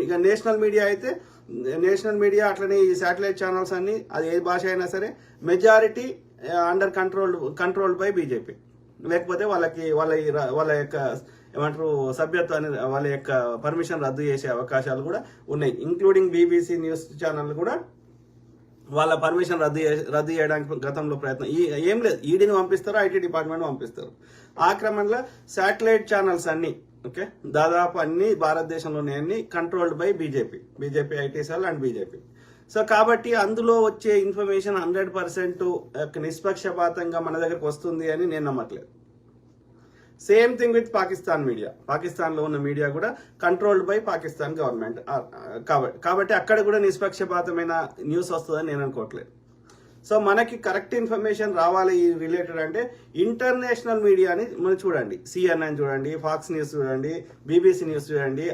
ఇక national media అయితే national media అట్లనే ఈ శాటిలైట్ ఛానల్స్ అన్ని అది ఏ భాష అయినా సరే majority under control by BJP. లేకపోతే వాళ్ళ యొక్క ఏమంటారు సభ్యత్వాన్ని వాళ్ళ యొక్క పర్మిషన్ రద్దు చేసే అవకాశాలు కూడా ఉన్నాయి. ఇంక్లూడింగ్ బీబీసీ న్యూస్ ఛానల్ కూడా వాళ్ళ పర్మిషన్ రద్దు చేయడానికి గతంలో ప్రయత్నం ఏం లేదు. ఈడీని పంపిస్తారు, ఐటీ డిపార్ట్మెంట్ పంపిస్తారు. ఆ క్రమంలో శాటిలైట్ ఛానల్స్ అన్ని ఓకే దాదాపు అన్ని భారతదేశంలోనే అన్ని controlled by BJP IT cell and BJP. So కాబట్టి అందులో వచ్చే ఇన్ఫర్మేషన్ 100% నిష్పక్షపాతంగా మన దగ్గరకు వస్తుంది అని నేను నమ్మట్లేదు. Same thing with Pakistan media. పాకిస్తాన్లో ఉన్న మీడియా కూడా కంట్రోల్డ్ బై పాకిస్తాన్ గవర్నమెంట్. కాబట్టి అక్కడ కూడా నిష్పక్షపాతమైన న్యూస్ వస్తుందని నేను అనుకోవట్లేదు. సో మనకి కరెక్ట్ ఇన్ఫర్మేషన్ రావాలి ఈ రిలేటెడ్ అంటే ఇంటర్నేషనల్ మీడియాని మనం చూడండి. CNN చూడండి, ఫాక్స్ న్యూస్ చూడండి, BBC న్యూస్ చూడండి,